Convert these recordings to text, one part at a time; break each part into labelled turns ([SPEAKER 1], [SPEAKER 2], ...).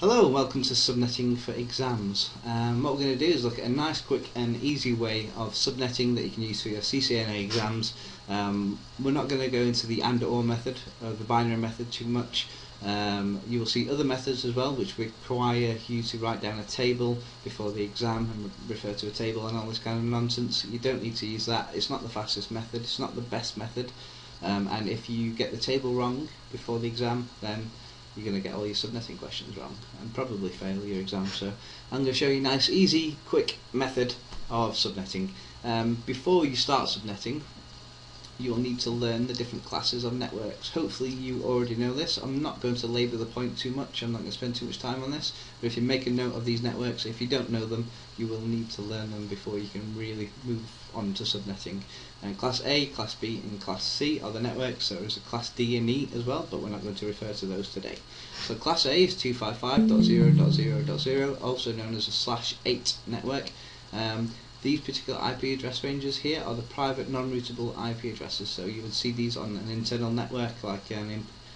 [SPEAKER 1] Hello and welcome to Subnetting for Exams. What we're going to do is look at a nice, quick and easy way of subnetting that you can use for your CCNA exams. We're not going to go into the and or method or the binary method too much. You will see other methods as well which require you to write down a table before the exam and refer to a table and all this kind of nonsense. You don't need to use that. It's not the fastest method, it's not the best method, and if you get the table wrong before the exam, then you're going to get all your subnetting questions wrong and probably fail your exam. So I'm going to show you a nice, easy, quick method of subnetting. Before you start subnetting, you'll need to learn the different classes of networks. Hopefully you already know this. I'm not going to labour the point too much, I'm not going to spend too much time on this, but if you make a note of these networks, if you don't know them, you will need to learn them before you can really move on to subnetting. And Class A, Class B and Class C are the networks. There is a Class D and E as well, but we're not going to refer to those today. So Class A is 255.0.0.0, also known as a /8 network. These particular IP address ranges here are the private non-routable IP addresses, so you would see these on an internal network like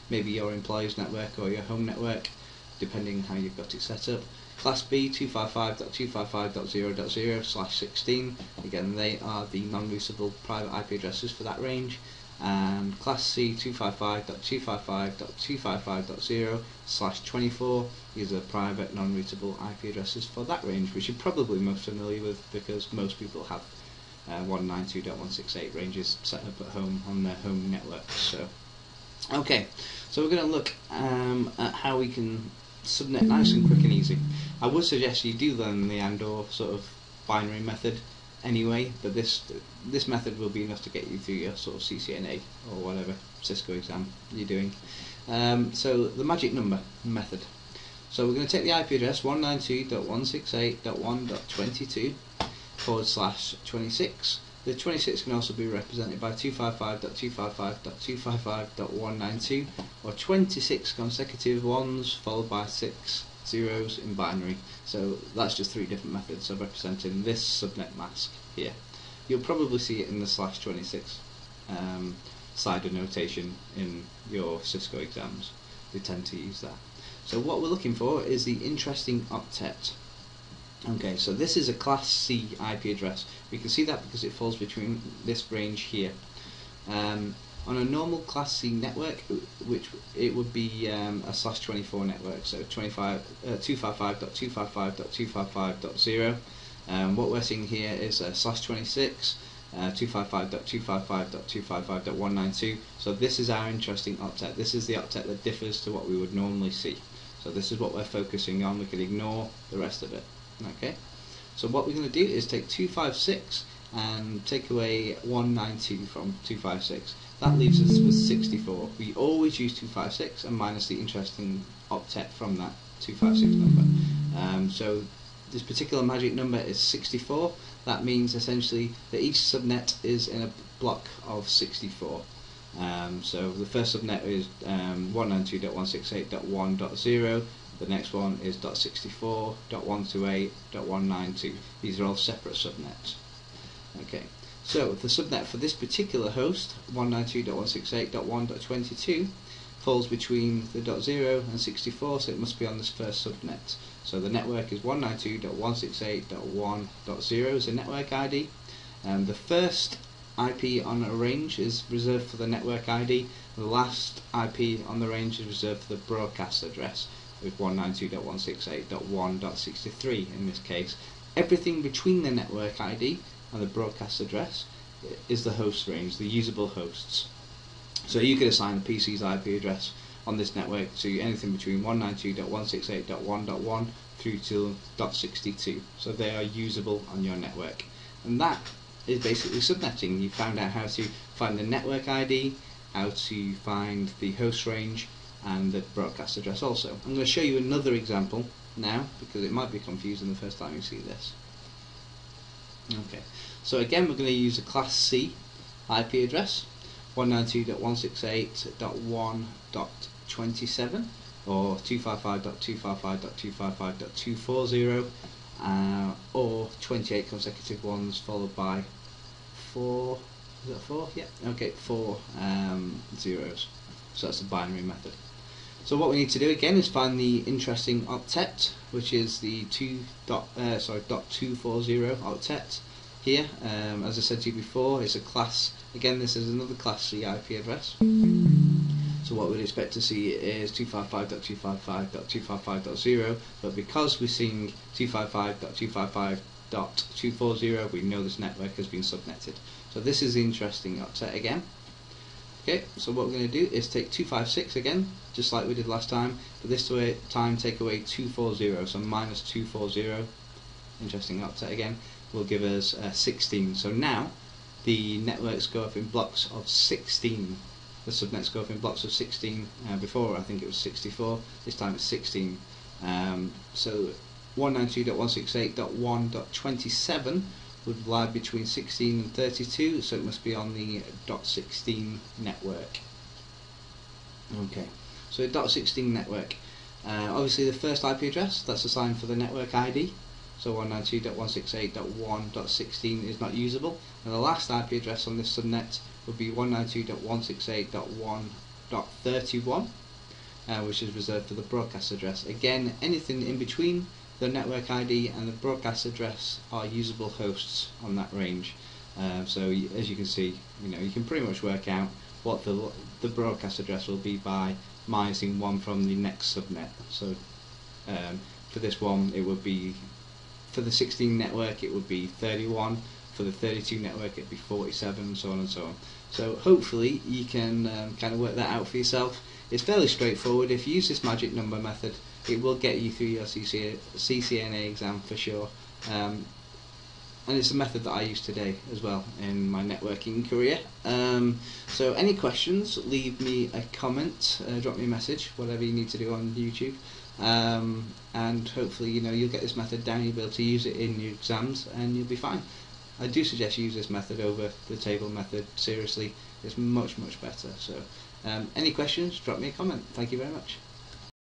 [SPEAKER 1] maybe your employer's network or your home network, depending on how you've got it set up. Class B 255.255.0.0/16, again they are the non-routable private IP addresses for that range. And Class C 255.255.255.0/24, these are private non-routable IP addresses for that range, which you're probably most familiar with because most people have 192.168 ranges set up at home on their home networks. So, okay, so we're going to look at how we can subnet nice and quick and easy. I would suggest you do learn the and or sort of binary method anyway, but this method will be enough to get you through your sort of CCNA or whatever Cisco exam you're doing. So the magic number method. So we're going to take the IP address 192.168.1.22/26. The 26 can also be represented by 255.255.255.192 or 26 consecutive ones followed by 6 zeros in binary. So that's just 3 different methods of representing this subnet mask here. You'll probably see it in the /26 slider notation in your Cisco exams. They tend to use that. So what we're looking for is the interesting octet. Okay, so this is a Class C IP address. We can see that because it falls between this range here. On a normal Class C network, which it would be a /24 network, so 255.255.255.0. What we're seeing here is a /26, 255.255.255.192. So this is our interesting octet. This is the octet that differs to what we would normally see. So this is what we're focusing on. We can ignore the rest of it. Okay. So what we're going to do is take 256 and take away 192 from 256. That leaves us with 64. We always use 256 and minus the interesting octet from that 256 number. So this particular magic number is 64. That means essentially that each subnet is in a block of 64. So the first subnet is 192.168.1.0. The next one is .64.128.192. These are all separate subnets. Okay. So the subnet for this particular host, 192.168.1.22, falls between the .0 and 64, so it must be on this first subnet. So the network is 192.168.1.0 as a network ID. The first IP on a range is reserved for the network ID. The last IP on the range is reserved for the broadcast address, with 192.168.1.63 in this case. Everything between the network ID and the broadcast address is the host range, the usable hosts. So you could assign a PC's IP address on this network to anything between 192.168.1.1 through to .62. So they are usable on your network. And that is basically subnetting. You found out how to find the network ID, how to find the host range, and the broadcast address also. I'm going to show you another example now because it might be confusing the first time you see this. Okay, so again we're going to use a Class C IP address, 192.168.1.27 or 255.255.255.240 or 28 consecutive ones followed by 4, is that 4? Yeah, okay, 4 zeros. So that's the binary method. So what we need to do again is find the interesting octet, which is the .240 octet here. As I said to you before, it's a class. Again, this is another class C IP address. So what we'd expect to see is 255.255.255.0, but because we're seeing 255.255.240, we know this network has been subnetted. So this is the interesting octet again. Okay, so what we're going to do is take 256 again, just like we did last time, but this time take away 240, so minus 240, interesting octet again, will give us 16. So now the networks go up in blocks of 16. The subnets go up in blocks of 16. Before I think it was 64, this time it's 16. So 192.168.1.27 would lie between 16 and 32, so it must be on the .16 network. Okay, so .16 network. Obviously the first IP address, that's assigned for the network ID, so 192.168.1.16 is not usable, and the last IP address on this subnet would be 192.168.1.31, which is reserved for the broadcast address. Again, anything in between the network ID and the broadcast address are usable hosts on that range. So as you can see, you can pretty much work out what the broadcast address will be by minusing one from the next subnet. So for this one, it would be, for the 16 network it would be 31, for the 32 network it'd be 47, so on and so on. So hopefully you can kind of work that out for yourself. It's fairly straightforward. If you use this magic number method, it will get you through your CCNA exam for sure. And it's a method that I use today as well in my networking career. So any questions, leave me a comment, drop me a message, whatever you need to do on YouTube. And hopefully you'll get this method down, you'll be able to use it in your exams and you'll be fine. I do suggest you use this method over the table method. Seriously, it's much better. So any questions, drop me a comment. Thank you very much.